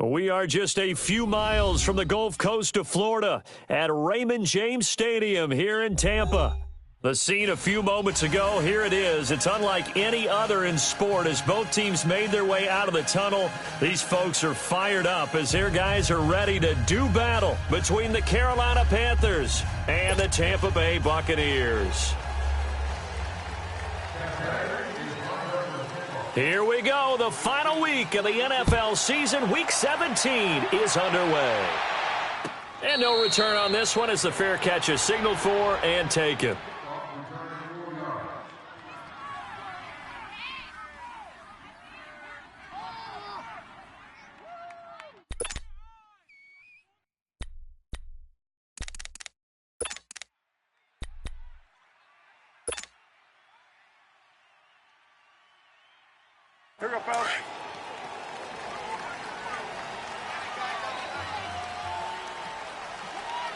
We are just a few miles from the Gulf Coast of Florida at Raymond James Stadium here in Tampa. The scene a few moments ago, here it is. It's unlike any other in sport as both teams made their way out of the tunnel. These folks are fired up as their guys are ready to do battle between the Carolina Panthers and the Tampa Bay Buccaneers. Here we go. The final week of the NFL season. Week 17 is underway. And no return on this one as the fair catch is signaled for and taken. Here we go, fellas.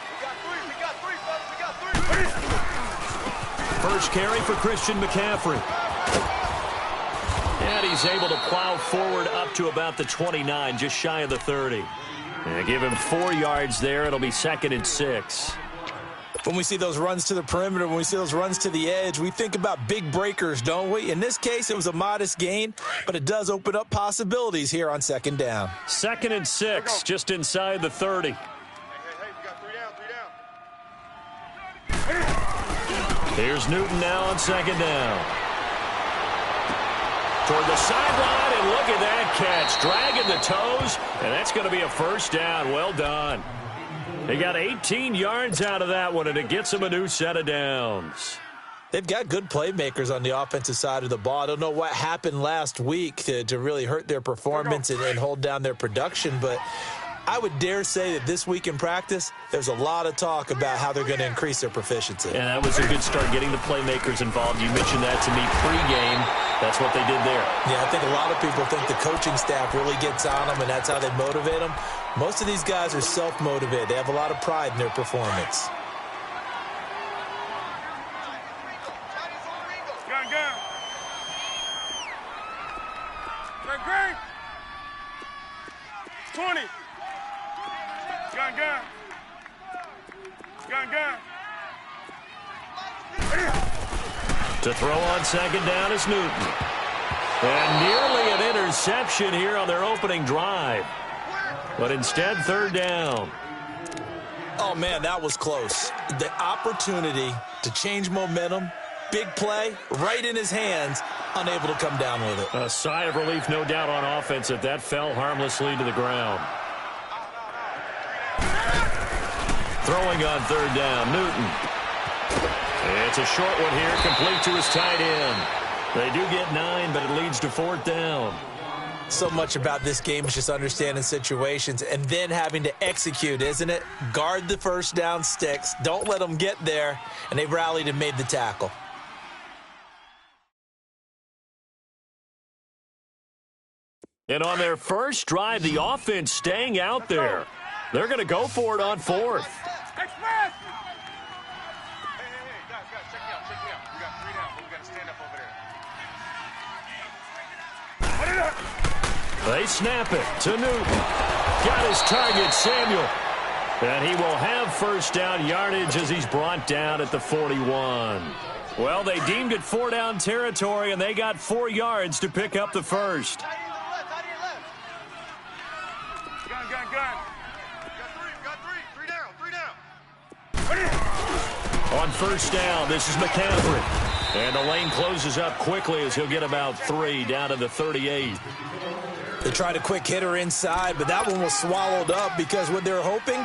We got three, fellas. We got three. First carry for Christian McCaffrey. And he's able to plow forward up to about the 29, just shy of the 30. And give him 4 yards there. It'll be 2nd and 6. When we see those runs to the perimeter, when we see those runs to the edge, we think about big breakers, don't we? In this case, it was a modest gain, but it does open up possibilities here on 2nd down. 2nd and 6, just inside the 30. Hey, we got three down. Here's Newton now on 2nd down. Toward the sideline, and look at that catch. Dragging the toes, and that's going to be a first down. Well done. They got 18 yards out of that one, and it gets them a new set of downs. They've got good playmakers on the offensive side of the ball. I don't know what happened last week to really hurt their performance and hold down their production, but I would dare say that this week in practice, there's a lot of talk about how they're going to increase their proficiency. And that was a good start, getting the playmakers involved. You mentioned that to me pregame. That's what they did there. Yeah, I think a lot of people think the coaching staff really gets on them, and that's how they motivate them. Most of these guys are self-motivated. They have a lot of pride in their performance. Gun. Gun. 20. Gun. To throw on 2nd down is Newton. And nearly an interception here on their opening drive. But instead, 3rd down. Oh, man, that was close. The opportunity to change momentum, big play, right in his hands, unable to come down with it. A sigh of relief, no doubt, on offense that fell harmlessly to the ground. Throwing on 3rd down, Newton. It's a short one here, complete to his tight end. They do get 9, but it leads to 4th down. So much about this game is just understanding situations and then having to execute, isn't it? Guard the first down sticks. Don't let them get there. And they rallied and made the tackle. And on their first drive, the offense staying out there. They're going to go for it on 4th. Express! Hey, guys, check me out. We got 3 down, but we got to stand up over there. They snap it to Newton. Got his target, Samuel. And he will have 1st down yardage as he's brought down at the 41. Well, they deemed it 4-down territory, and they got 4 yards to pick up the 1st. Gun. Got three. 3 down. On 1st down, this is McCaffrey. And the lane closes up quickly as he'll get about 3 down to the 38. They tried a quick hitter inside, but that one was swallowed up because what they're hoping,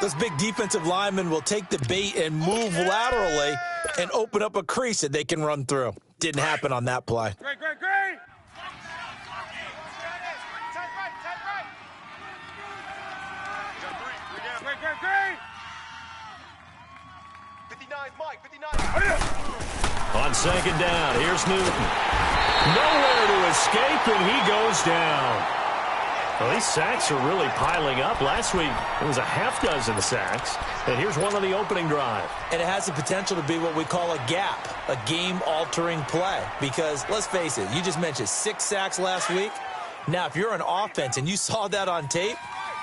those big defensive linemen will take the bait and move laterally and open up a crease that they can run through. Didn't happen on that play. Great. Tight right. Got 3 down. Great. 59's Mike, 59. On 2nd down, here's Newton. Nowhere to escape, and he goes down. Well, these sacks are really piling up. Last week, it was a half dozen sacks. And here's one on the opening drive. And it has the potential to be what we call a gap, a game-altering play. Because, let's face it, you just mentioned 6 sacks last week. Now, if you're an offense and you saw that on tape,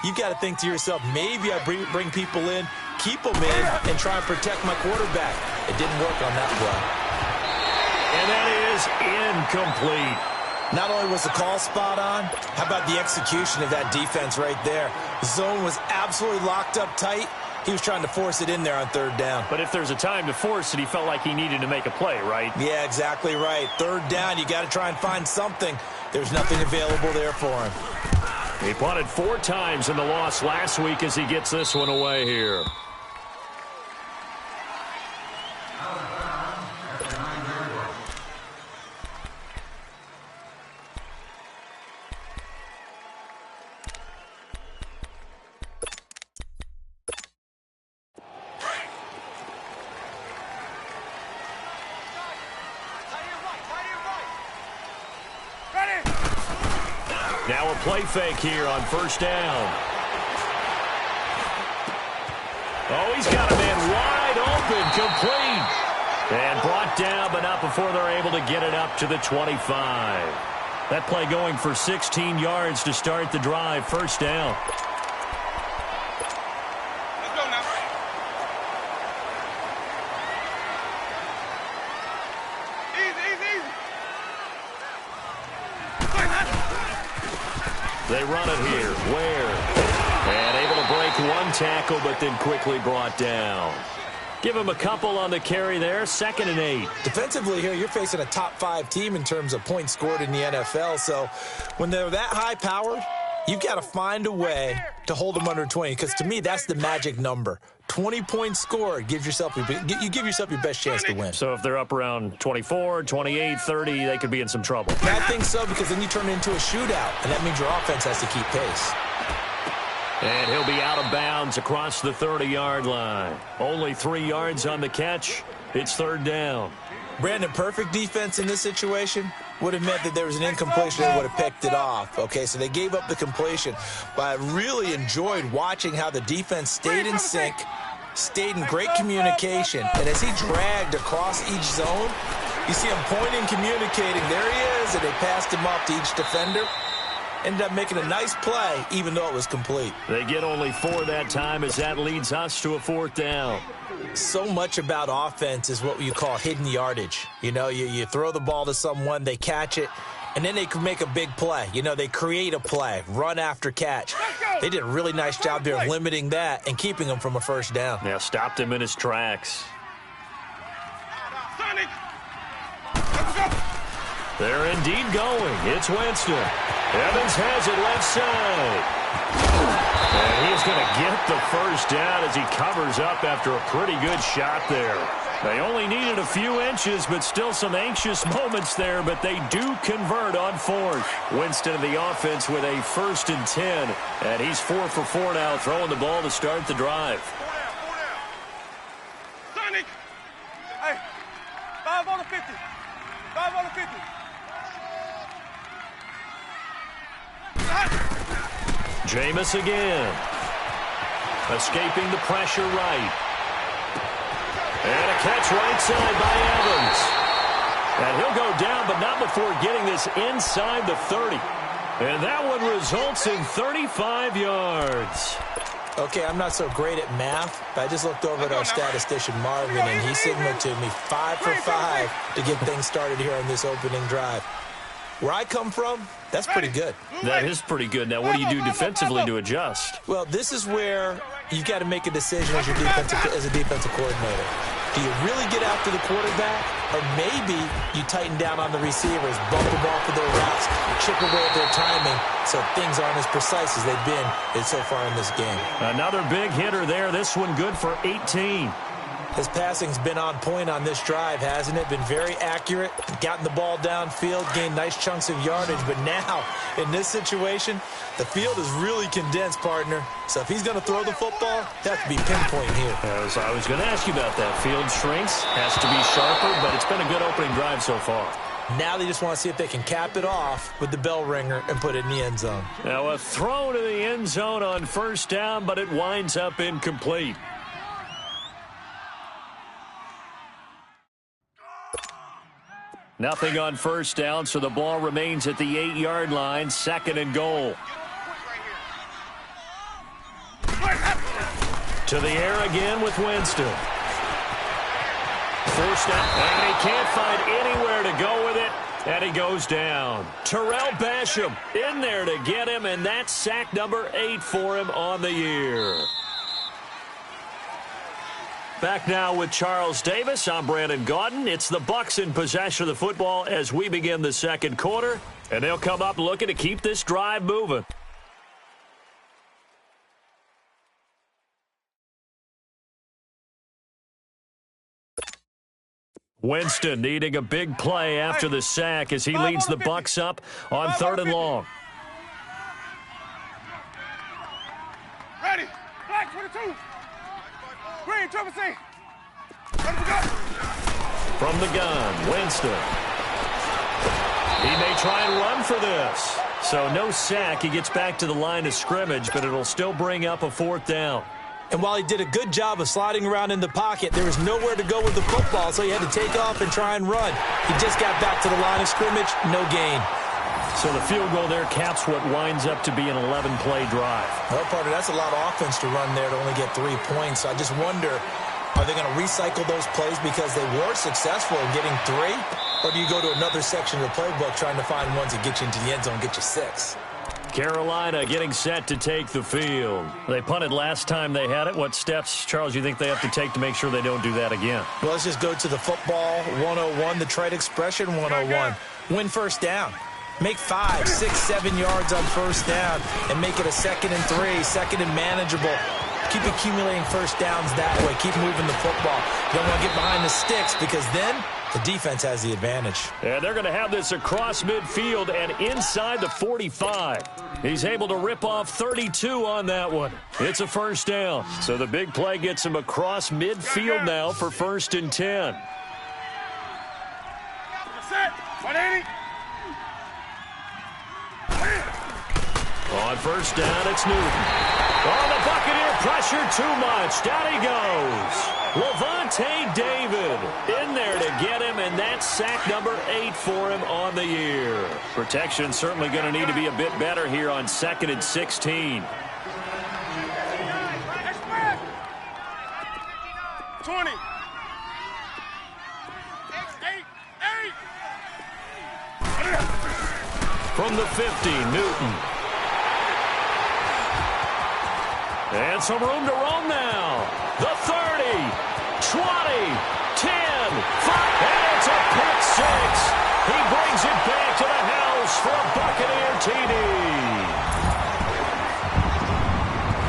you've got to think to yourself, maybe I bring people in, keep them in, and try and protect my quarterback. It didn't work on that play. And that is incomplete. Not only was the call spot on, how about the execution of that defense right there? The zone was absolutely locked up tight. He was trying to force it in there on third down. But if there's a time to force it, he felt like he needed to make a play, right? Yeah, exactly right. Third down, you got to try and find something. There's nothing available there for him. He punted 4 times in the loss last week as he gets this one away here. Now a play fake here on first down. Oh, he's got a man wide open, complete. And brought down, but not before they're able to get it up to the 25. That play going for 16 yards to start the drive, first down. Let's go now. Easy, easy, easy. They run it here. Ware. And able to break one tackle, but then quickly brought down. Give him a couple on the carry there. 2nd and 8. Defensively here, you're facing a top 5 team in terms of points scored in the NFL. So when they're that high-powered, you've got to find a way to hold them under 20. Because to me, that's the magic number. 20 points scored gives yourself you give yourself your best chance to win. So if they're up around 24, 28, 30, they could be in some trouble. I think so, because then you turn it into a shootout, and that means your offense has to keep pace. And he'll be out of bounds across the 30-yard line. Only 3 yards on the catch. It's third down. Brandon, perfect defense in this situation would have meant that there was an incompletion. They would have picked it off. Okay, so they gave up the completion. But I really enjoyed watching how the defense stayed in sync, stayed in great communication. And as he dragged across each zone, you see him pointing, communicating. There he is, and they passed him off to each defender. Ended up making a nice play, even though it was complete. They get only 4 that time as that leads us to a 4th down. So much about offense is what you call hidden yardage. You know, you throw the ball to someone, they catch it, and then they can make a big play. You know, they create a play, run after catch. They did a really nice job there of limiting that and keeping him from a first down. Yeah, stopped him in his tracks. Sonic. Let's go. They're indeed going. It's Winston. Evans has it left side. And he's going to get the first down as he covers up after a pretty good shot there. They only needed a few inches, but still some anxious moments there, but they do convert on 4th. Winston of the offense with a 1st and 10, and he's 4 for 4 now, throwing the ball to start the drive. 4 down. Sonic. Hey, 5 on the 50. 5 on the 50. Jameis again. Escaping the pressure right. And a catch right side by Evans. And he'll go down, but not before getting this inside the 30. And that one results in 35 yards. Okay, I'm not so great at math, but I just looked over at our statistician, Marvin, and he signaled to me 5 for 5 to get things started here on this opening drive. Where I come from, that's pretty good. That is pretty good. Now, what do you do defensively to adjust? Well, this is where you've got to make a decision as a defensive coordinator. Do you really get after the quarterback, or maybe you tighten down on the receivers, bump them off of their routes, chip away at their timing so things aren't as precise as they've been so far in this game. Another big hitter there. This one good for 18. His passing's been on point on this drive, hasn't it? Been very accurate, gotten the ball downfield, gained nice chunks of yardage. But now, in this situation, the field is really condensed, partner. So if he's going to throw the football, it has to be pinpoint here. As I was going to ask you about that. Field shrinks, has to be sharper, but it's been a good opening drive so far. Now they just want to see if they can cap it off with the bell ringer and put it in the end zone. Now a throw to the end zone on first down, but it winds up incomplete. Nothing on first down, so the ball remains at the 8-yard line, 2nd and goal. To the air again with Winston. First down, and he can't find anywhere to go with it, and he goes down. Terrell Basham in there to get him, and that's sack number 8 for him on the year. Back now with Charles Davis. I'm Brandon Gaudin. It's the Bucs in possession of the football as we begin the second quarter, and they'll come up looking to keep this drive moving. Winston needing a big play after the sack as he leads the Bucs up on 3rd and long. Ready. Black 22. Green, triple C. From the gun, Winston. He may try and run for this. So no sack. He gets back to the line of scrimmage, but it'll still bring up a 4th down. And while he did a good job of sliding around in the pocket, there was nowhere to go with the football, so he had to take off and try and run. He just got back to the line of scrimmage, no gain. So the field goal there caps what winds up to be an 11-play drive. Well, partner, that's a lot of offense to run there to only get 3 points. I just wonder, are they going to recycle those plays because they were successful in getting 3? Or do you go to another section of the playbook trying to find ones that get you into the end zone, get you 6? Carolina getting set to take the field. They punted last time they had it. What steps, Charles, you think they have to take to make sure they don't do that again? Well, let's just go to the football 101, the trade expression 101. Win first down. Make 5, 6, 7 yards on first down and make it a 2nd and 3, 2nd and manageable. Keep accumulating first downs that way. Keep moving the football. You don't want to get behind the sticks because then the defense has the advantage. And they're going to have this across midfield and inside the 45. He's able to rip off 32 on that one. It's a first down. So the big play gets him across midfield now for 1st and 10. Set. 180. On first down, it's Newton. Oh, the Buccaneer pressure too much. Down he goes. Levante David in there to get him, and that's sack number 8 for him on the year. Protection certainly going to need to be a bit better here on 2nd and 16. 20. From the 50, Newton. And some room to roam now. The 30, 20, 10, 5, and it's a pick 6. He brings it back to the house for a Buccaneer TD.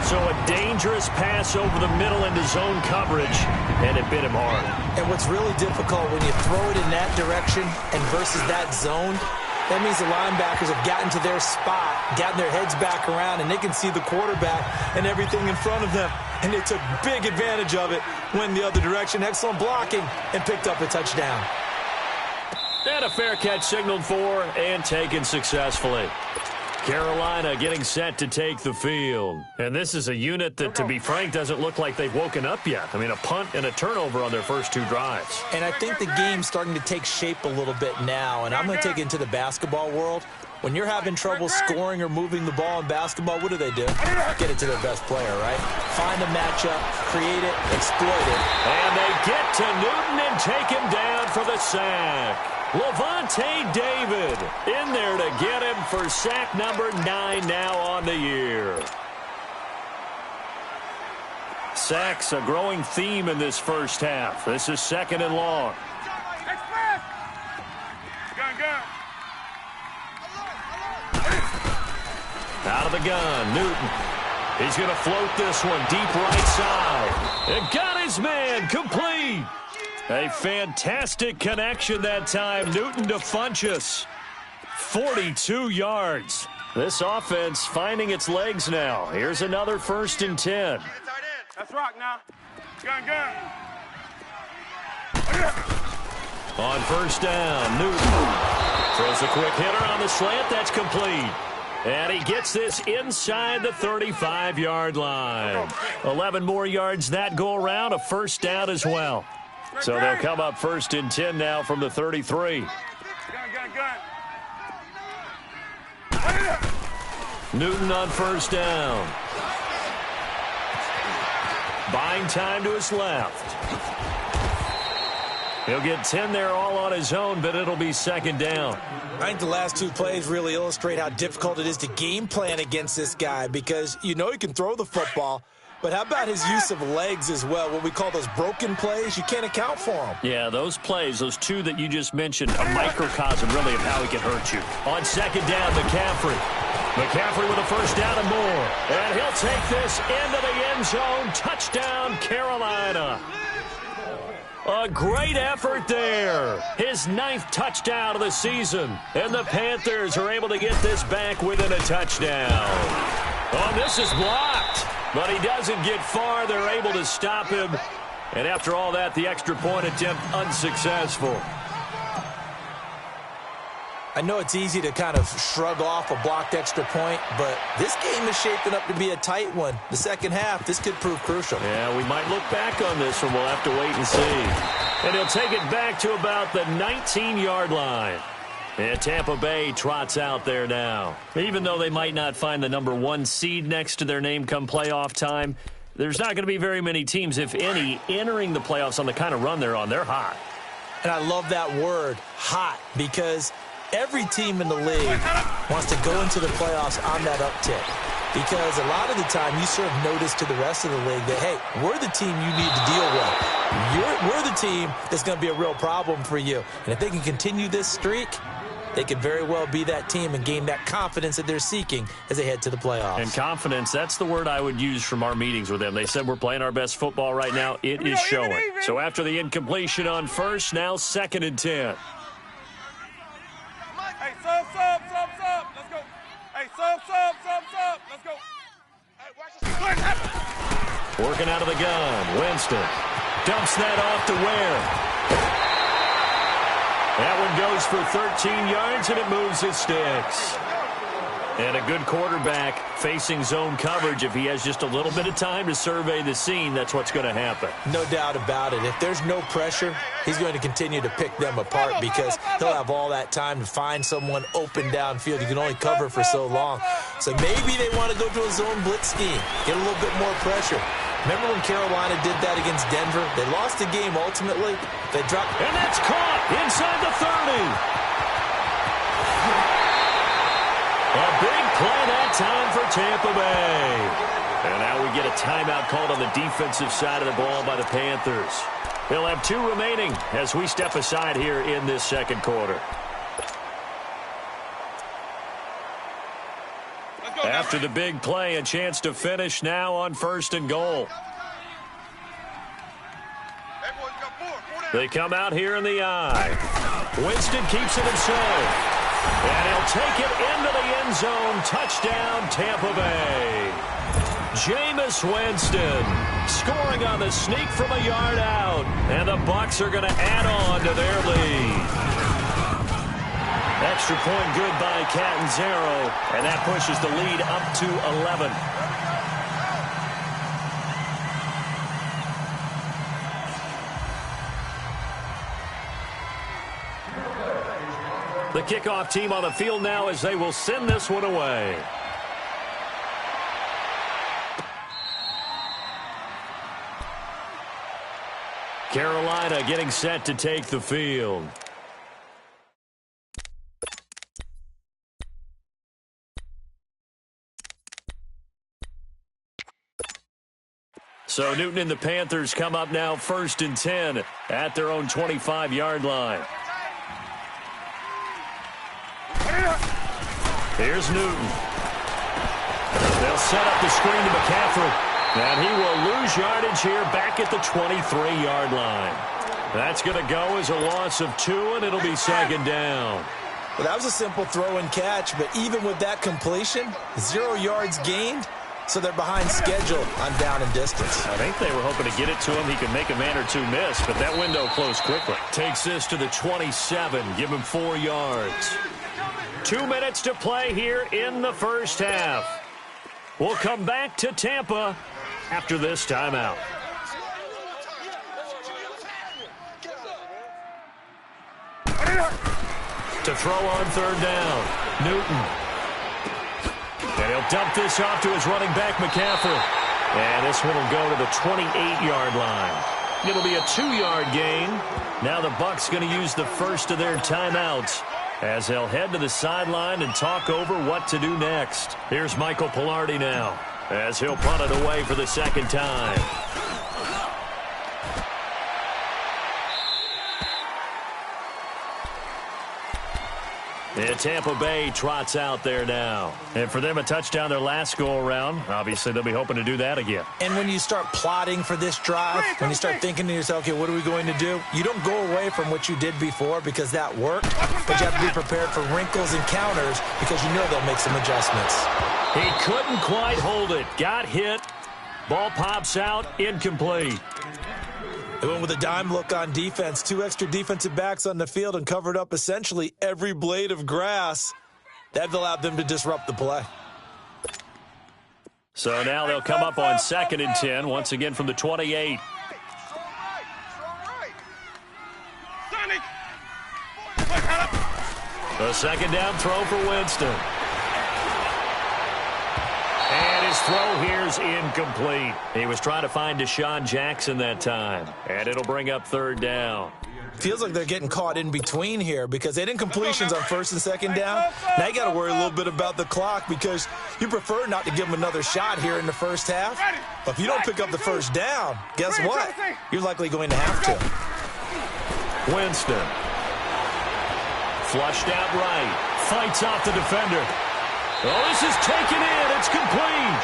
So a dangerous pass over the middle into zone coverage, and it bit him hard. And what's really difficult when you throw it in that direction and versus that zone, that means the linebackers have gotten to their spot, gotten their heads back around, and they can see the quarterback and everything in front of them. And they took big advantage of it, went the other direction. Excellent blocking, and picked up a touchdown. And a fair catch signaled for and taken successfully. Carolina getting set to take the field. And this is a unit that, to be frank, doesn't look like they've woken up yet. I mean, a punt and a turnover on their first 2 drives. And I think the game's starting to take shape a little bit now. And I'm going to take it into the basketball world. When you're having trouble scoring or moving the ball in basketball, what do? Get it to their best player, right? Find a matchup, create it, exploit it. And they get to Newton and take him down for the sack. Levante David in there to get him for sack number 9 now on the year. Sacks a growing theme in this first half. This is 2nd and long. Out of the gun, Newton. He's going to float this one deep right side. And got his man complete. A fantastic connection that time. Newton to Funchess. 42 yards. This offense finding its legs now. Here's another 1st and 10. Let's rock now. Gun. On first down, Newton throws a quick hitter on the slant. That's complete. And he gets this inside the 35-yard line. 11 more yards that go around, a first down as well. So they'll come up 1st and 10 now from the 33. gun. Newton on first down. Buying time to his left. He'll get 10 there all on his own, but it'll be second down. I think the last two plays really illustrate how difficult it is to game plan against this guy because you know he can throw the football, but how about his use of legs as well? What we call those broken plays, you can't account for them. Yeah, those plays, those two that you just mentioned, a microcosm really of how he can hurt you. On second down, McCaffrey. McCaffrey with a first down and more. And he'll take this into the end zone. Touchdown, Carolina. A great effort there. His 9th touchdown of the season. And the Panthers are able to get this back within a touchdown. Oh, this is blocked. But he doesn't get far. They're able to stop him. And after all that, the extra point attempt unsuccessful. I know it's easy to kind of shrug off a blocked extra point, but this game is shaping up to be a tight one. The second half, this could prove crucial. Yeah, we might look back on this one. We'll have to wait and see. And he'll take it back to about the 19-yard line. And Tampa Bay trots out there now. Even though they might not find the number 1 seed next to their name come playoff time, there's not going to be very many teams, if any, entering the playoffs on the kind of run they're on. They're hot. And I love that word, hot, because every team in the league wants to go into the playoffs on that uptick because a lot of the time you serve notice to the rest of the league that, hey, we're the team you need to deal with. We're the team that's going to be a real problem for you. And if they can continue this streak, they could very well be that team and gain that confidence that they're seeking as they head to the playoffs. And confidence, that's the word I would use from our meetings with them. They said we're playing our best football right now. It is showing. So after the incompletion on first, now 2nd and 10. Hey, sub. Let's go. Hey, sub. Let's go. Hey, watch this. Working out of the gun. Winston dumps that off to Ware. That one goes for 13 yards, and it moves his sticks. And a good quarterback facing zone coverage. If he has just a little bit of time to survey the scene, that's what's going to happen. No doubt about it. If there's no pressure, he's going to continue to pick them apart because he'll have all that time to find someone open downfield. You can only cover for so long. So maybe they want to go to a zone blitz scheme, get a little bit more pressure. Remember when Carolina did that against Denver? They lost the game ultimately. They dropped. And that's caught inside the 30. A big play that time for Tampa Bay. And now we get a timeout called on the defensive side of the ball by the Panthers. They'll have 2 remaining as we step aside here in this second quarter. After the big play, a chance to finish now on 1st and goal. They come out here in the eye. Winston keeps it himself. And he'll take it into the end zone. Touchdown, Tampa Bay. Jameis Winston scoring on the sneak from a yard out. And the Bucs are going to add on to their lead. Extra point good by Catanzaro. And that pushes the lead up to 11. The kickoff team on the field now as they will send this one away. Carolina getting set to take the field. So Newton and the Panthers come up now 1st and 10 at their own 25-yard line. Here's Newton. They'll set up the screen to McCaffrey. And he will lose yardage here back at the 23-yard line. That's going to go as a loss of 2, and it'll be 2nd down. Well, that was a simple throw and catch, but even with that completion, 0 yards gained, so they're behind schedule on down and distance. I think they were hoping to get it to him. He could make a man or 2 miss, but that window closed quickly. Takes this to the 27, give him 4 yards. 2 minutes to play here in the first half. We'll come back to Tampa after this timeout. To throw on third down, Newton. And he'll dump this off to his running back, McCaffrey. And this one will go to the 28-yard line. It'll be a 2-yard gain. Now the Bucs going to use the first of their timeouts as they'll head to the sideline and talk over what to do next. Here's Michael Pilardi now as he'll punt it away for the second time. And Tampa Bay trots out there now. And for them, a touchdown their last go-around. Obviously, they'll be hoping to do that again. And when you start plotting for this drive, when you start thinking to yourself, okay, what are we going to do? You don't go away from what you did before because that worked, but you have to be prepared for wrinkles and counters because you know they'll make some adjustments. He couldn't quite hold it. Got hit. Ball pops out. Incomplete. They went with a dime look on defense. 2 extra defensive backs on the field and covered up essentially every blade of grass. That allowed them to disrupt the play. So now they'll come up on 2nd and 10, once again from the 28. The second down throw for Winston. And his throw here's incomplete. He was trying to find Deshaun Jackson that time. And it'll bring up 3rd down. Feels like they're getting caught in between here because they didn't completions on 1st and 2nd down. Now you got to worry a little bit about the clock because you prefer not to give them another shot here in the first half. But if you don't pick up the first down, guess what? You're likely going to have to. Winston. Flushed out right. Fights off the defender. Oh, this is taken in. It's complete.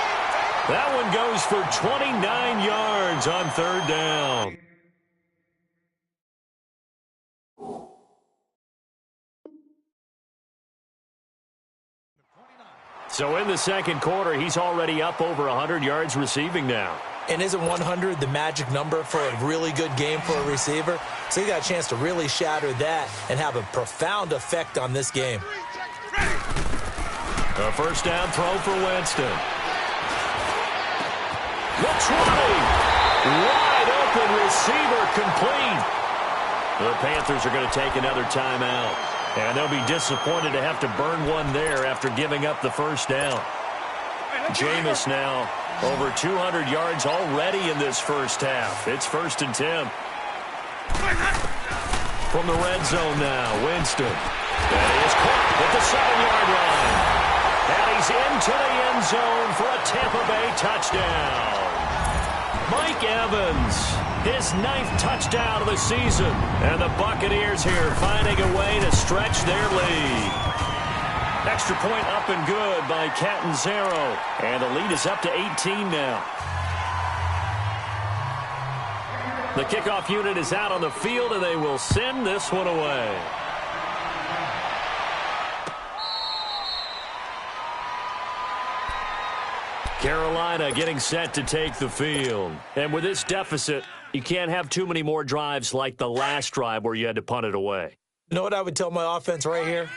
That one goes for 29 yards on 3rd down. So in the second quarter, he's already up over 100 yards receiving now. And isn't 100 the magic number for a really good game for a receiver? So you got a chance to really shatter that and have a profound effect on this game. A first down throw for Winston. Looks running. Wide open receiver complete. The Panthers are going to take another timeout. And they'll be disappointed to have to burn one there after giving up the first down. Jameis now over 200 yards already in this first half. It's 1st and 10. From the red zone now, Winston. And he is caught at the 7-yard line. And he's into the end zone for a Tampa Bay touchdown. Mike Evans, his 9th touchdown of the season. And the Buccaneers here finding a way to stretch their lead. Extra point up and good by Catanzaro. And the lead is up to 18 now. The kickoff unit is out on the field, and they will send this one away. Carolina getting set to take the field. And with this deficit, you can't have too many more drives like the last drive where you had to punt it away. You know what I would tell my offense right here?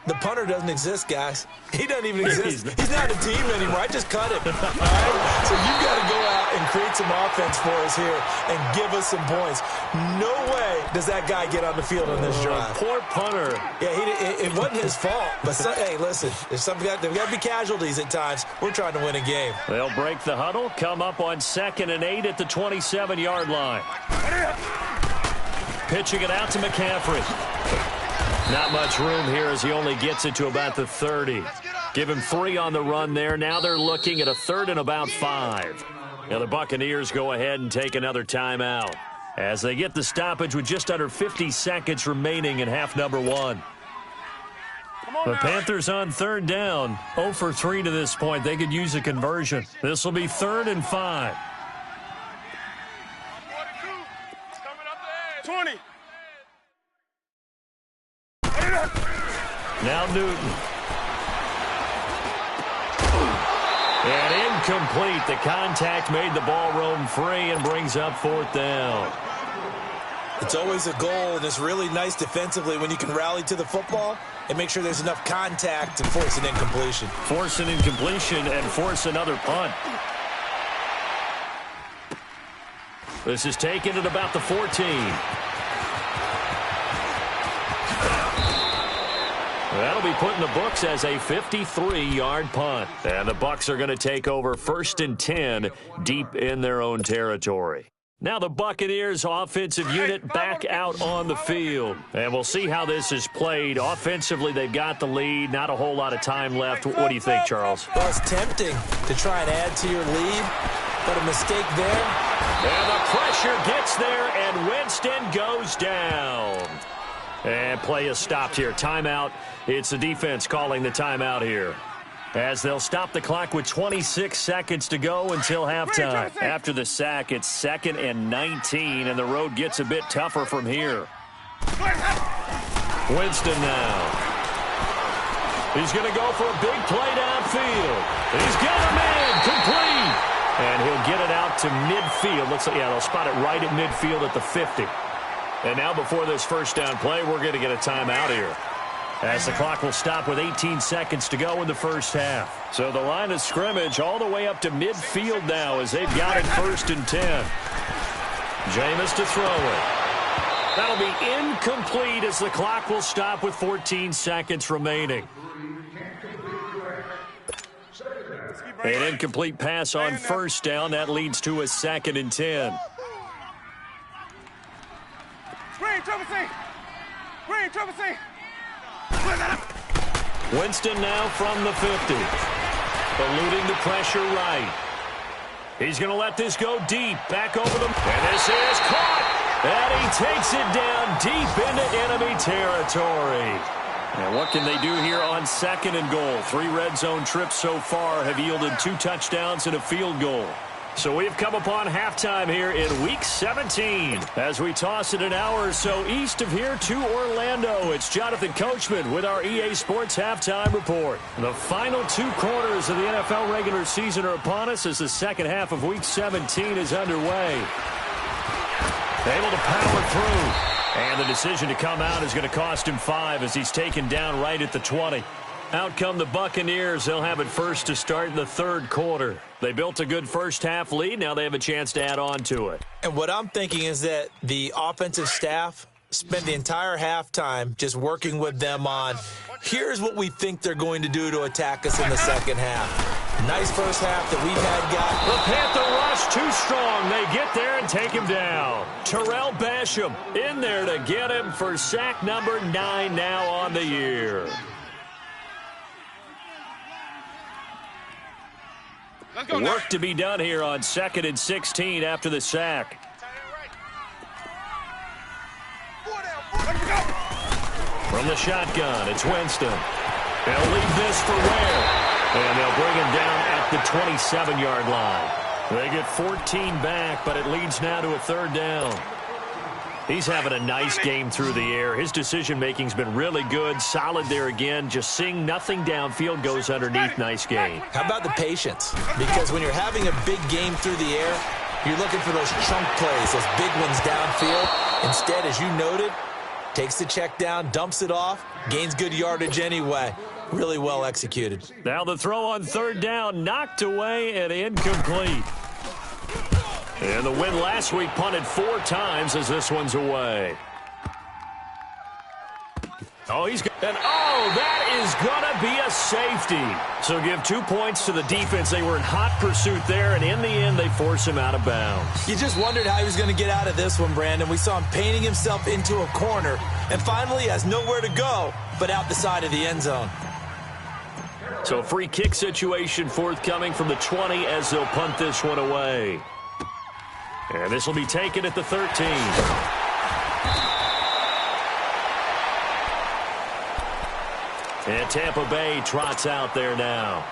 The punter doesn't exist, guys. He doesn't even exist. He's not a team anymore. I just cut him. All right? So you've got to go out and create some offense for us here and give us some points. No way does that guy get on the field on this drive. Poor punter. Yeah, it wasn't his fault. But, hey, listen, there's got to be casualties at times. We're trying to win a game. They'll break the huddle, come up on 2nd and 8 at the 27-yard line. Pitching it out to McCaffrey. Not much room here as he only gets it to about the 30. Give him 3 on the run there. Now they're looking at a 3rd and about 5. Now the Buccaneers go ahead and take another timeout as they get the stoppage with just under 50 seconds remaining in half number 1. The Panthers on 3rd down. 0 for 3 to this point. They could use a conversion. This will be 3rd and 5. 20. Now Newton. And incomplete. The contact made the ball roam free and brings up 4th down. It's always a goal, and it's really nice defensively when you can rally to the football and make sure there's enough contact to force an incompletion. Force an incompletion and force another punt. This is taken at about the 14. That'll be put in the books as a 53-yard punt. And the Bucs are going to take over 1st and 10 deep in their own territory. Now the Buccaneers offensive unit back out on the field. And we'll see how this is played. Offensively, they've got the lead. Not a whole lot of time left. What do you think, Charles? Well, it's tempting to try and add to your lead, but a mistake there. And the pressure gets there, and Winston goes down. And play is stopped here. Timeout. It's the defense calling the timeout here, as they'll stop the clock with 26 seconds to go until halftime. After the sack, it's 2nd and 19, and the road gets a bit tougher from here. Winston now. He's going to go for a big play downfield. He's got a man complete. And he'll get it out to midfield. Looks like, yeah, they'll spot it right at midfield at the 50. And now before this first down play, we're going to get a timeout here, as the clock will stop with 18 seconds to go in the first half. So the line of scrimmage all the way up to midfield now, as they've got it 1st and 10. Jameis to throw it. That'll be incomplete, as the clock will stop with 14 seconds remaining. An incomplete pass on 1st down. That leads to a 2nd and 10. Winston now from the 50. Eluding the pressure right. He's going to let this go deep. Back over them. And this is caught. And he takes it down deep into enemy territory. And what can they do here on 2nd and goal? 3 red zone trips so far have yielded 2 touchdowns and a field goal. So we've come upon halftime here in Week 17. As we toss it an hour or so east of here to Orlando, it's Jonathan Coachman with our EA Sports Halftime Report. The final 2 quarters of the NFL regular season are upon us as the second half of Week 17 is underway. Able to power through. And the decision to come out is going to cost him 5 as he's taken down right at the 20. Out come the Buccaneers. They'll have it first to start in the 3rd quarter. They built a good first half lead. Now they have a chance to add on to it. And what I'm thinking is that the offensive staff spent the entire halftime just working with them on, here's what we think they're going to do to attack us in the second half. Nice first half that we've had, guys. The Panther rush too strong. They get there and take him down. Terrell Basham in there to get him for sack number 9 now on the year. Work to be done here on 2nd and 16 after the sack. From the shotgun, it's Winston. They'll leave this for Ware. And they'll bring him down at the 27-yard line. They get 14 back, but it leads now to a 3rd down. He's having a nice game through the air. His decision-making's been really good. Solid there again. Just seeing nothing downfield goes underneath. Nice game. How about the patience? Because when you're having a big game through the air, you're looking for those chunk plays, those big ones downfield. Instead, as you noted, takes the check down, dumps it off, gains good yardage anyway. Really well executed. Now the throw on 3rd down, knocked away and incomplete. And the win last week punted 4 times as this one's away. Oh, that is going to be a safety. So give 2 points to the defense. They were in hot pursuit there, and in the end, they force him out of bounds. You just wondered how he was going to get out of this one, Brandon. We saw him painting himself into a corner, and finally has nowhere to go but out the side of the end zone. So a free kick situation forthcoming from the 20 as they'll punt this one away. And this will be taken at the 13. And Tampa Bay trots out there now.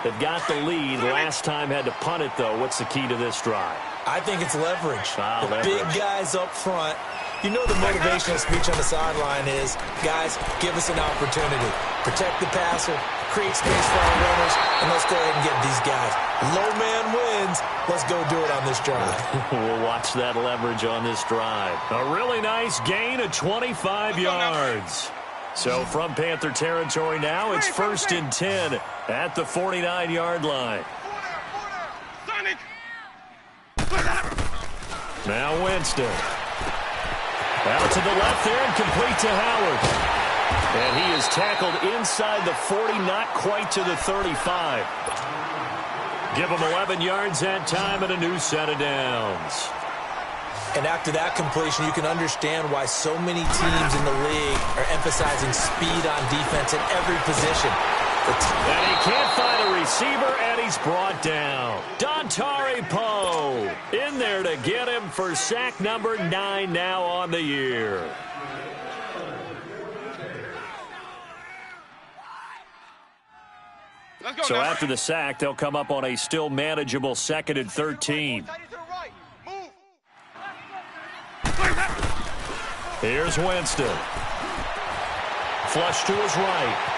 They've got the lead. Last time had to punt it, though. What's the key to this drive? I think it's leverage. Leverage. Big guys up front. You know the motivational speech on the sideline is, guys, give us an opportunity. Protect the passer, create space for our runners, and let's go ahead and get these guys. Low man wins. Let's go do it on this drive. We'll watch that leverage on this drive. A really nice gain of 25 yards. So from Panther territory now, it's 1st and 10 at the 49-yard line. Now Winston. Out to the left there and complete to Howard. And he is tackled inside the 40, not quite to the 35. Give him 11 yards that time and a new set of downs. And after that completion, you can understand why so many teams in the league are emphasizing speed on defense in every position. And he can't find a receiver, and he's brought down. Dontari Poe in there to get him for sack number 9 now on the year. So after the sack, they'll come up on a still manageable 2nd and 13. Here's Winston. Flush to his right.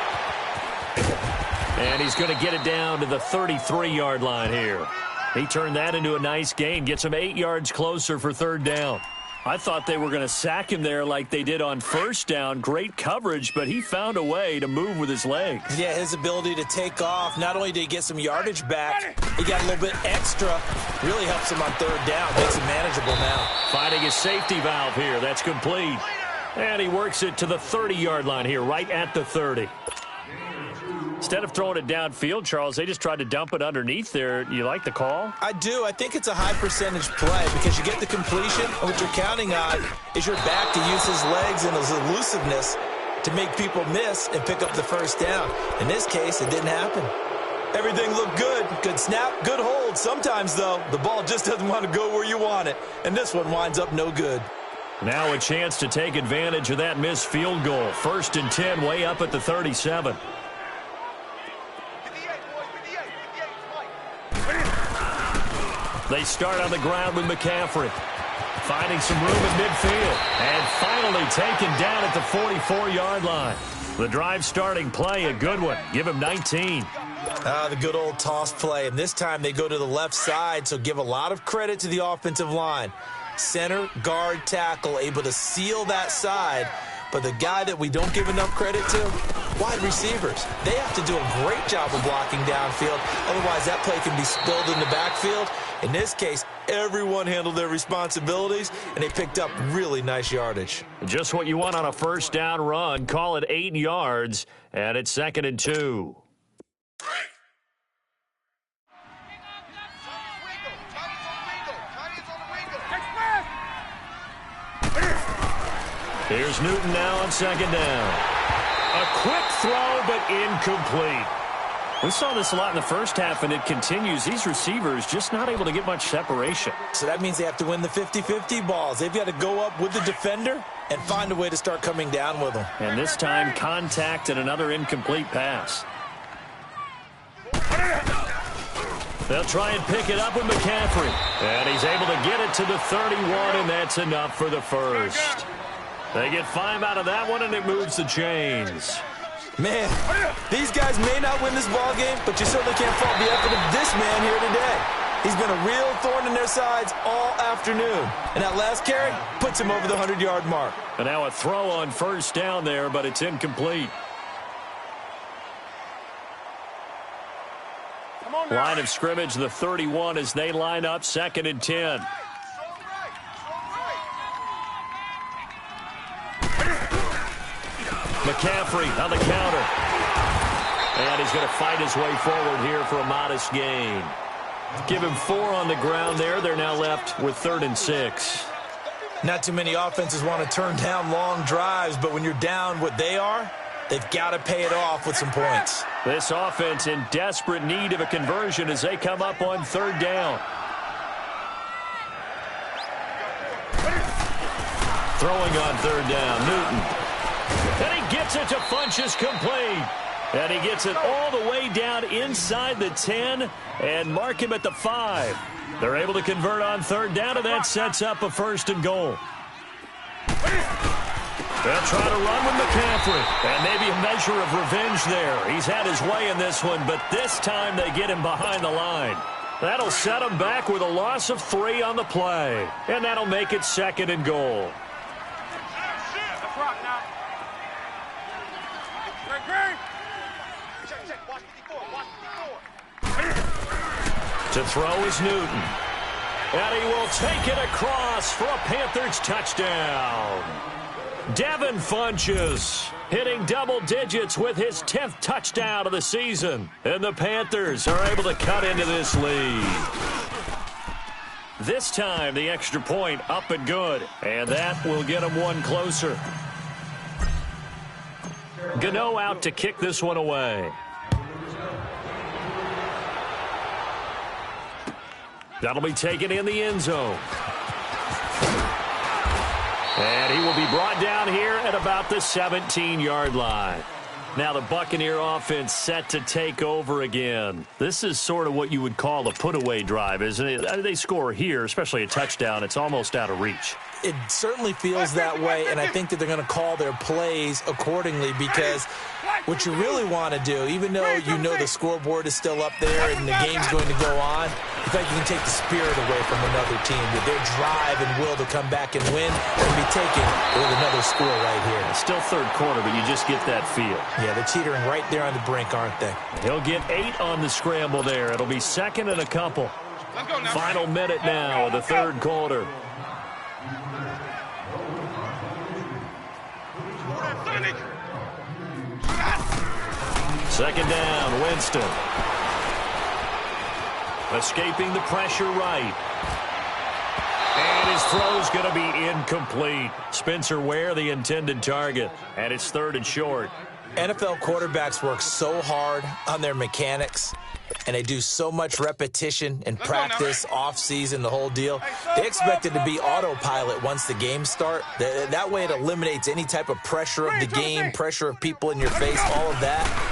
And he's going to get it down to the 33-yard line here. He turned that into a nice gain, gets him 8 yards closer for 3rd down. I thought they were going to sack him there like they did on 1st down. Great coverage, but he found a way to move with his legs. Yeah, his ability to take off, not only did he get some yardage back, he got a little bit extra. Really helps him on 3rd down, makes him manageable now. Finding his safety valve here. That's complete. And he works it to the 30-yard line here, right at the 30. Instead of throwing it downfield, Charles, they just tried to dump it underneath there. You like the call? I do. I think it's a high-percentage play because you get the completion, and what you're counting on is your back to use his legs and his elusiveness to make people miss and pick up the 1st down. In this case, it didn't happen. Everything looked good. Good snap, good hold. Sometimes, though, the ball just doesn't want to go where you want it, and this one winds up no good. Now a chance to take advantage of that missed field goal. 1st and 10, way up at the 37. They start on the ground with McCaffrey. Finding some room in midfield. And finally taken down at the 44-yard line. The drive starting play, a good one. Give him 19. The good old toss play. And this time they go to the left side, so give a lot of credit to the offensive line. Center, guard, tackle, able to seal that side. But the guy that we don't give enough credit to, wide receivers. They have to do a great job of blocking downfield. Otherwise, that play can be spilled in the backfield. In this case, everyone handled their responsibilities, and they picked up really nice yardage. Just what you want on a 1st down run. Call it 8 yards, and it's 2nd and 2. Here's Newton now on 2nd down. A quick throw, but incomplete. We saw this a lot in the 1st half, and it continues. These receivers just not able to get much separation. So that means they have to win the 50-50 balls. They've got to go up with the defender and find a way to start coming down with them. And this time, contact and another incomplete pass. They'll try and pick it up with McCaffrey. And he's able to get it to the 31, and that's enough for the 1st. They get 5 out of that one, and it moves the chains. Man, these guys may not win this ball game, but you certainly can't fault the effort of this man here today. He's been a real thorn in their sides all afternoon. And that last carry puts him over the 100-yard mark. And now a throw on 1st down there, but it's incomplete. Line of scrimmage, the 31, as they line up 2nd and 10. McCaffrey on the counter. And he's going to fight his way forward here for a modest gain. Give him 4 on the ground there. They're now left with 3rd and 6. Not too many offenses want to turn down long drives, but when you're down what they are, they've got to pay it off with some points. This offense in desperate need of a conversion as they come up on 3rd down. Throwing on 3rd down, Newton. And he gets it to Funchess complete. And he gets it all the way down inside the 10 and mark him at the 5. They're able to convert on 3rd down, and that sets up a 1st and goal. They'll try to run with McCaffrey. And maybe a measure of revenge there. He's had his way in this one, but this time they get him behind the line. That'll set him back with a loss of 3 on the play. And that'll make it 2nd and goal. To throw is Newton. And he will take it across for a Panthers touchdown. Devin Funchess hitting double digits with his 10th touchdown of the season. And the Panthers are able to cut into this lead. This time, the extra point up and good. And that will get them one closer. Gano out to kick this one away. That'll be taken in the end zone. And he will be brought down here at about the 17-yard line. Now the Buccaneer offense set to take over again. This is sort of what you would call a put-away drive, isn't it? They score here, especially a touchdown. It's almost out of reach. It certainly feels that way, and I think that they're going to call their plays accordingly because what you really want to do, even though you know the scoreboard is still up there and the game's going to go on, in fact, you can take the spirit away from another team. That their drive and will to come back and win can be taken with another score right here. It's still third quarter, but you just get that feel. Yeah, they're teetering right there on the brink, aren't they? He'll get 8 on the scramble there. It'll be second and a couple. Final minute now of the third quarter. Second down, Winston. Escaping the pressure right. And his throw's going to be incomplete. Spencer Ware, the intended target. And it's third and short. NFL quarterbacks work so hard on their mechanics, and they do so much repetition and practice, off-season, the whole deal. They expect it to be autopilot once the games start. That way it eliminates any type of pressure of the game, pressure of people in your face, all of that.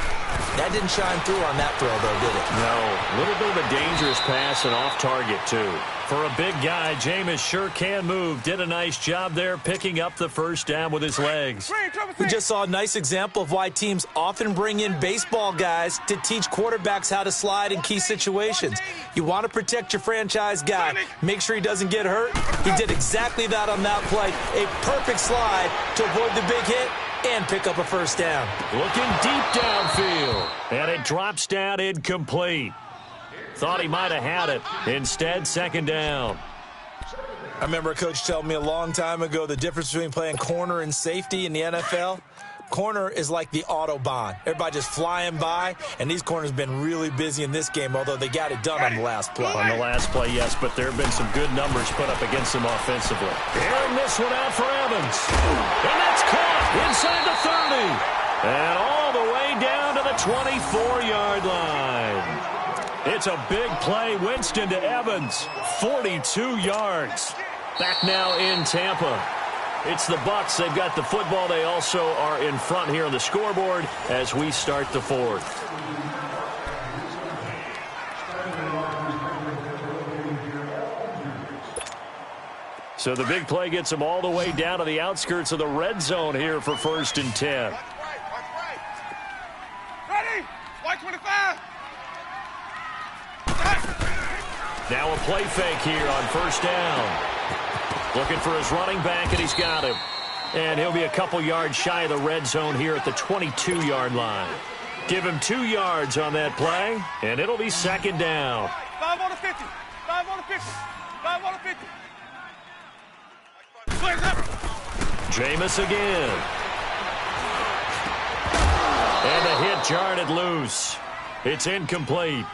That didn't shine through on that throw, though, did it? No. A little bit of a dangerous pass and off target, too. For a big guy, Jameis sure can move. Did a nice job there picking up the first down with his legs. We just saw a nice example of why teams often bring in baseball guys to teach quarterbacks how to slide in key situations. You want to protect your franchise guy. Make sure he doesn't get hurt. He did exactly that on that play. A perfect slide to avoid the big hit and pick up a first down. Looking deep downfield. And it drops down incomplete. Thought he might have had it. Instead, second down. I remember a coach telling me a long time ago the difference between playing corner and safety in the NFL. Corner is like the Autobahn. Everybody just flying by, and these corners have been really busy in this game, although they got it done on the last play. On the last play, yes, but there have been some good numbers put up against them offensively. Airing this one out for Evans. And that's caught inside the 30. And all the way down to the 24-yard line. It's a big play. Winston to Evans. 42 yards. Back now in Tampa. It's the Bucs. They've got the football. They also are in front here on the scoreboard as we start the fourth. So the big play gets them all the way down to the outskirts of the red zone here for 1st and 10. Watch right. Ready? White 25. Now a play fake here on first down. Looking for his running back, and he's got him. And he'll be a couple yards shy of the red zone here at the 22-yard line. Give him 2 yards on that play, and it'll be second down. 5 on the 50. 5 on the 50. 5 on the 50. Jameis again. And the hit jarred it loose. It's incomplete.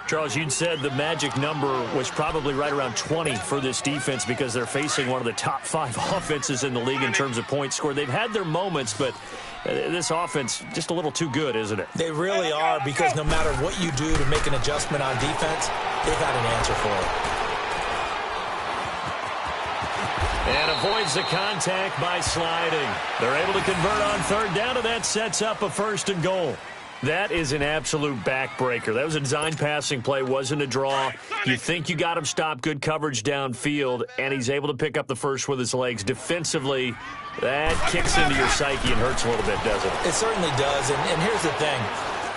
Charles, you'd said the magic number was probably right around 20 for this defense because they're facing one of the top 5 offenses in the league in terms of points scored. They've had their moments, but this offense just a little too good, isn't it? They really are, because no matter what you do to make an adjustment on defense, they've got an answer for it. And avoids the contact by sliding. They're able to convert on third down, and that sets up a 1st and goal. That is an absolute backbreaker. That was a design passing play, wasn't a draw. You think you got him stopped, good coverage downfield, and he's able to pick up the first with his legs. Defensively, that kicks into your psyche and hurts a little bit, doesn't it? It certainly does, and here's the thing.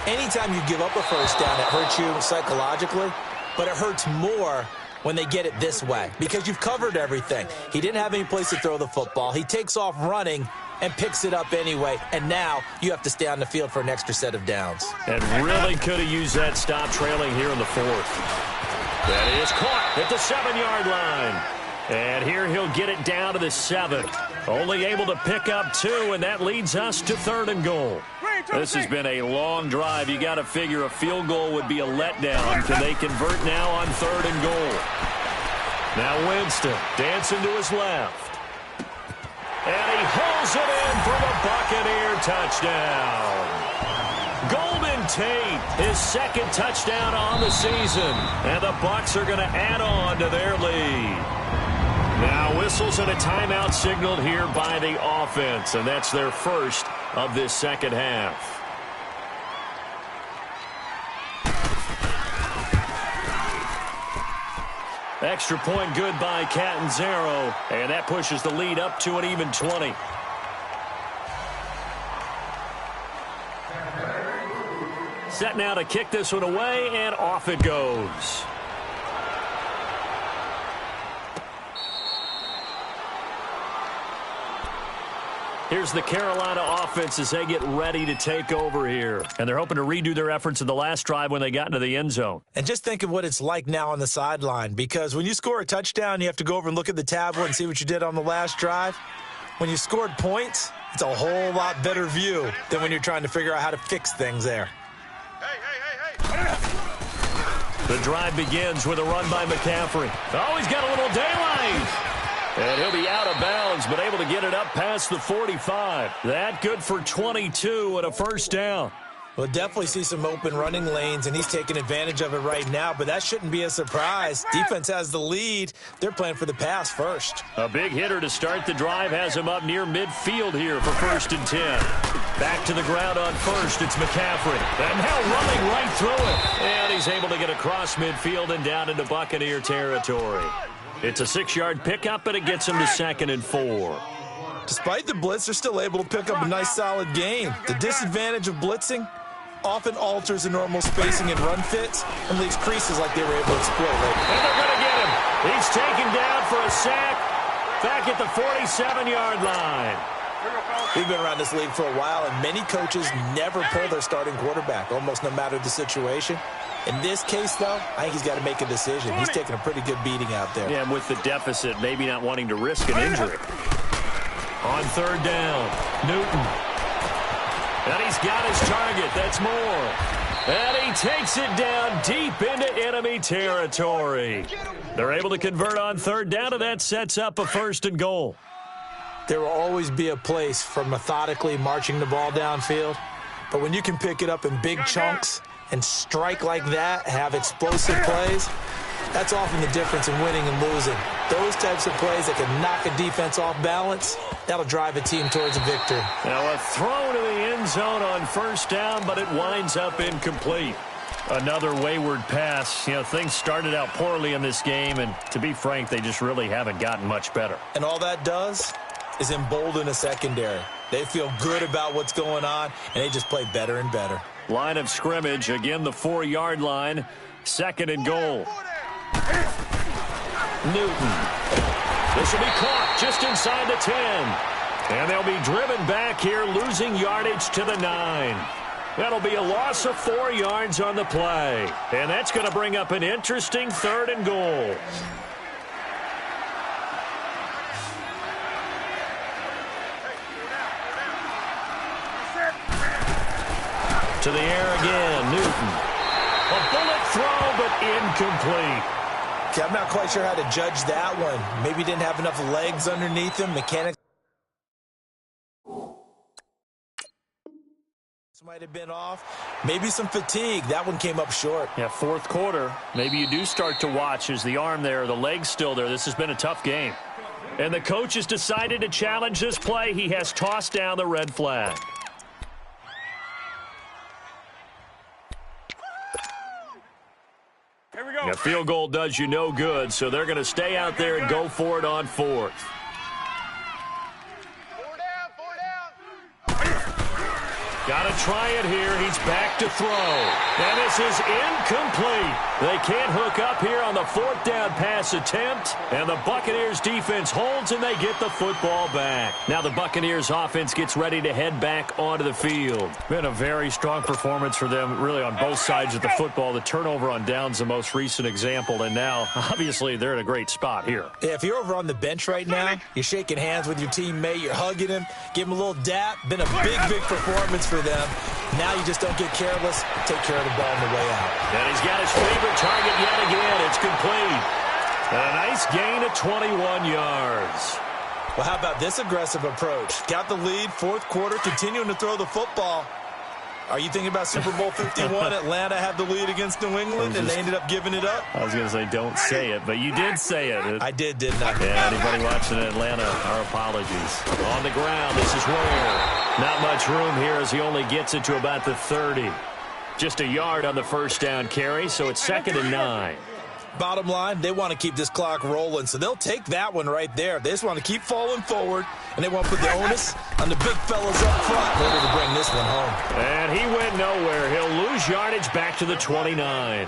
Anytime you give up a first down, it hurts you psychologically, but it hurts more when they get it this way because you've covered everything. He didn't have any place to throw the football. He takes off running and picks it up anyway, and now you have to stay on the field for an extra set of downs. And really could have used that stop trailing here in the fourth. That is caught at the 7-yard line. And here he'll get it down to the 7. Only able to pick up 2, and that leads us to 3rd and goal. This has been a long drive. You got to figure a field goal would be a letdown. Can they convert now on 3rd and goal? Now Winston dancing to his left. And he hauls it in for the Buccaneer touchdown. Golden Tate, his 2nd touchdown on the season. And the Bucs are going to add on to their lead. Now whistles and a timeout signaled here by the offense, and that's their first of this second half. Extra point good by Catanzaro, and that pushes the lead up to an even 20. Set now to kick this one away, and off it goes. Here's the Carolina offense as they get ready to take over here. And they're hoping to redo their efforts in the last drive when they got into the end zone. And just think of what it's like now on the sideline, because when you score a touchdown, you have to go over and look at the tablet and see what you did on the last drive. When you scored points, it's a whole lot better view than when you're trying to figure out how to fix things there. The drive begins with a run by McCaffrey. Oh, he's got a little daylight. And he'll be out of bounds, but able to get it up past the 45. That good for 22 and a first down. We'll definitely see some open running lanes, and he's taking advantage of it right now, but that shouldn't be a surprise. Defense has the lead. They're playing for the pass first. A big hitter to start the drive has him up near midfield here for 1st and 10. Back to the ground on 1st. It's McCaffrey. And now running right through it. And he's able to get across midfield and down into Buccaneer territory. It's a 6-yard pickup, and it gets him to 2nd and 4. Despite the blitz, they're still able to pick up a nice, solid gain. The disadvantage of blitzing often alters the normal spacing and run fits and leaves creases like they were able to exploit later. And they're going to get him. He's taken down for a sack back at the 47-yard line. We've been around this league for a while, and many coaches never pull their starting quarterback, almost no matter the situation. In this case, though, I think he's got to make a decision. He's taking a pretty good beating out there. Yeah, and with the deficit, maybe not wanting to risk an injury. On 3rd down, Newton. And he's got his target. That's Moore. And he takes it down deep into enemy territory. They're able to convert on 3rd down, and that sets up a 1st and goal. There will always be a place for methodically marching the ball downfield. But when you can pick it up in big chunks and strike like that, have explosive plays, that's often the difference in winning and losing. Those types of plays that can knock a defense off balance, that'll drive a team towards a victory. Now a throw to the end zone on 1st down, but it winds up incomplete. Another wayward pass. You know, things started out poorly in this game, and to be frank, they just really haven't gotten much better. And all that does is embolden a secondary. They feel good about what's going on, and they just play better and better. Line of scrimmage, again the 4-yard line. 2nd and goal. Newton. This will be caught just inside the 10. And they'll be driven back here, losing yardage to the 9. That'll be a loss of 4 yards on the play. And that's going to bring up an interesting 3rd and goal. To the air again, Newton. A bullet throw, but incomplete. Okay, I'm not quite sure how to judge that one. Maybe didn't have enough legs underneath him. Mechanics might have been off. Maybe some fatigue. That one came up short. Yeah, 4th quarter. Maybe you do start to watch as the arm there, the leg's still there. This has been a tough game. And the coach has decided to challenge this play. He has tossed down the red flag. Here we go. A field goal does you no good, so they're going to stay out there and go for it on 4th. 4 down. Got to try it here. He's back to throw. And this is incomplete. They can't hook up here on the 4th down pass attempt. And the Buccaneers defense holds and they get the football back. Now the Buccaneers offense gets ready to head back onto the field. Been a very strong performance for them really on both sides of the football. The turnover on downs the most recent example. And now obviously they're in a great spot here. Yeah, if you're over on the bench right now, you're shaking hands with your teammate, you're hugging him, give him a little dap. Been a big performance for them. Now you just don't get careless. Take care of the ball on the way out. And he's got his favorite target yet again. It's complete. And a nice gain of 21 yards. Well, how about this aggressive approach? Got the lead, 4th quarter, continuing to throw the football. Are you thinking about Super Bowl 51? Atlanta had the lead against New England, and they ended up giving it up? I was going to say don't say it, but you did say it. I did, didn't I? Yeah, anybody watching Atlanta, our apologies. On the ground, this is where. Not much room here as he only gets it to about the 30. Just a yard on the 1st down carry, so it's 2nd and 9. Bottom line, they want to keep this clock rolling, so they'll take that one right there. They just want to keep falling forward, and they want to put the onus on the big fellas up front in order to bring this one home. And he went nowhere. He'll lose yardage back to the 29.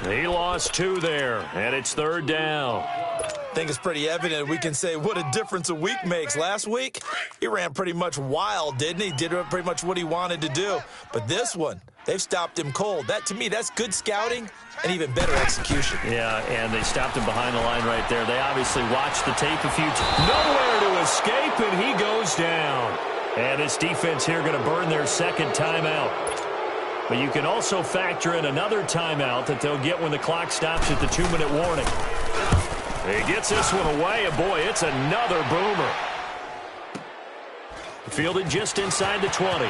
He lost 2 there, and it's 3rd down. I think it's pretty evident we can say what a difference a week makes. Last week, he ran pretty much wild, didn't he? Did pretty much what he wanted to do. But this one, they've stopped him cold. That, to me, that's good scouting and even better execution. Yeah, and they stopped him behind the line right there. They obviously watched the tape a few times. Nowhere to escape, and he goes down. And this defense here going to burn their 2nd timeout. But you can also factor in another timeout that they'll get when the clock stops at the 2-minute warning. He gets this one away, and boy, it's another boomer. Fielded just inside the 20.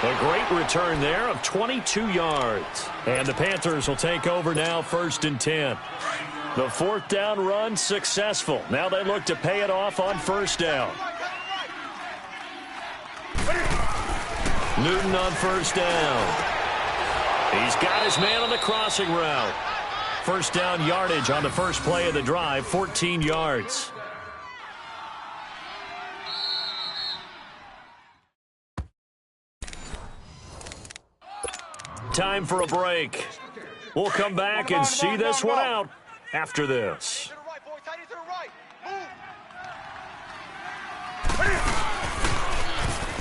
A great return there of 22 yards. And the Panthers will take over now, 1st and 10. The 4th down run successful. Now they look to pay it off on 1st down. Newton on 1st down. He's got his man on the crossing route. 1st down yardage on the first play of the drive, 14 yards. Time for a break. We'll come back and see this one out after this. To the right, boy. Tight end to the right. Move.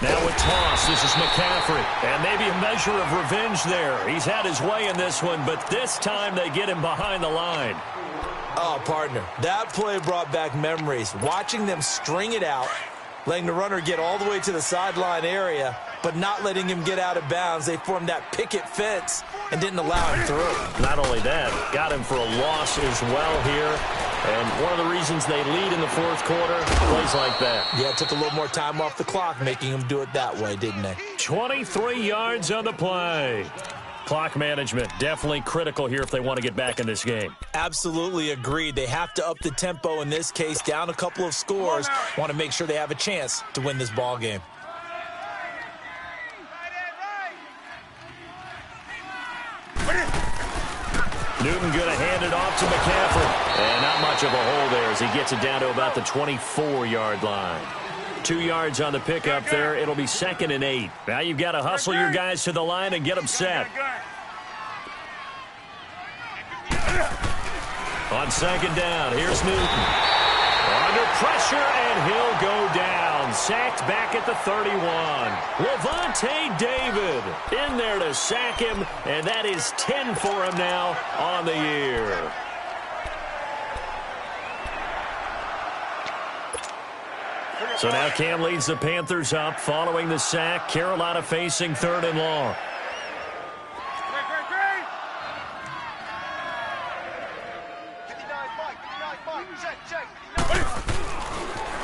Now a toss. This is McCaffrey. And maybe a measure of revenge there. He's had his way in this one, but this time they get him behind the line. Oh, partner, that play brought back memories. Watching them string it out, letting the runner get all the way to the sideline area, but not letting him get out of bounds. They formed that picket fence and didn't allow him through. Not only that, got him for a loss as well here. And one of the reasons they lead in the 4th quarter, plays like that. Yeah, it took a little more time off the clock, making him do it that way, didn't they? 23 yards on the play. Clock management, definitely critical here if they want to get back in this game. Absolutely agreed. They have to up the tempo in this case, down a couple of scores. Want to make sure they have a chance to win this ball game. Newton going to hand it off to McCaffrey. And not much of a hole there as he gets it down to about the 24-yard line. 2 yards on the pickup there. It'll be 2nd and 8. Now you've got to hustle your guys to the line and get them set. On 2nd down, here's Newton. Under pressure, and he'll go down. Sacked back at the 31. Levante David in there to sack him, and that is 10 for him now on the year. So now Cam leads the Panthers up following the sack. Carolina facing 3rd and long.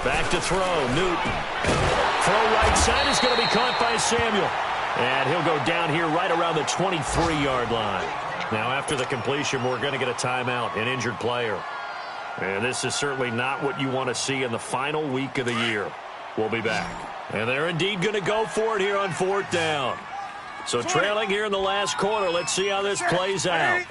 Back to throw, Newton. Throw right side is going to be caught by Samuel. And he'll go down here right around the 23-yard line. Now after the completion, we're going to get a timeout, an injured player. And this is certainly not what you want to see in the final week of the year. We'll be back. And they're indeed going to go for it here on 4th down. So trailing here in the last quarter, let's see how this plays out.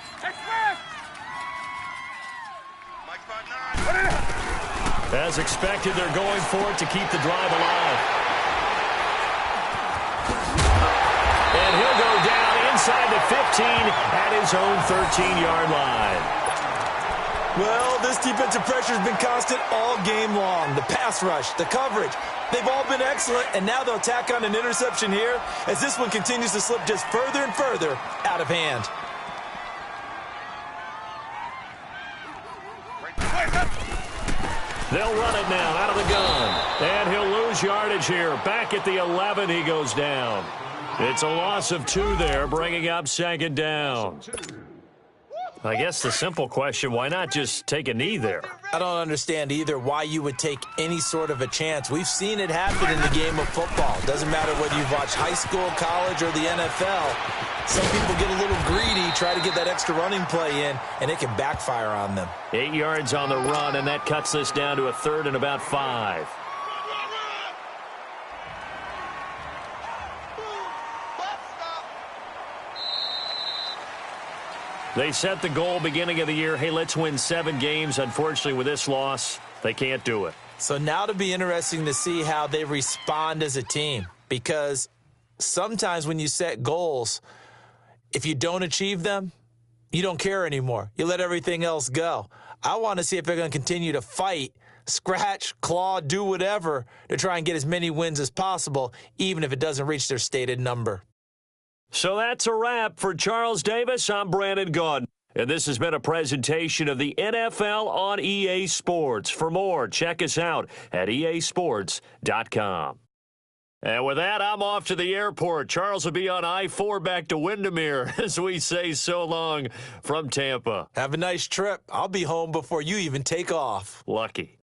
As expected, they're going for it to keep the drive alive. And he'll go down inside the 15 at his own 13-yard line. Well, this defensive pressure has been constant all game long. The pass rush, the coverage, they've all been excellent, and now they'll tack on an interception here as this one continues to slip just further and further out of hand. They'll run it now out of the gun. And he'll lose yardage here. Back at the 11, he goes down. It's a loss of 2 there, bringing up 2nd down. I guess the simple question, why not just take a knee there? I don't understand either why you would take any sort of a chance. We've seen it happen in the game of football. Doesn't matter whether you've watched high school, college, or the NFL. Some people get a little greedy, try to get that extra running play in, and it can backfire on them. 8 yards on the run, and that cuts this down to a 3rd and about 5. They set the goal beginning of the year, hey, let's win 7 games. Unfortunately, with this loss, they can't do it. So now it'll be interesting to see how they respond as a team, because sometimes when you set goals, if you don't achieve them, you don't care anymore. You let everything else go. I want to see if they're going to continue to fight, scratch, claw, do whatever to try and get as many wins as possible, even if it doesn't reach their stated number. So that's a wrap for Charles Davis. I'm Brandon Gaudin, and this has been a presentation of the NFL on EA Sports. For more, check us out at easports.com. And with that, I'm off to the airport. Charles will be on I-4 back to Windermere as we say so long from Tampa. Have a nice trip. I'll be home before you even take off. Lucky.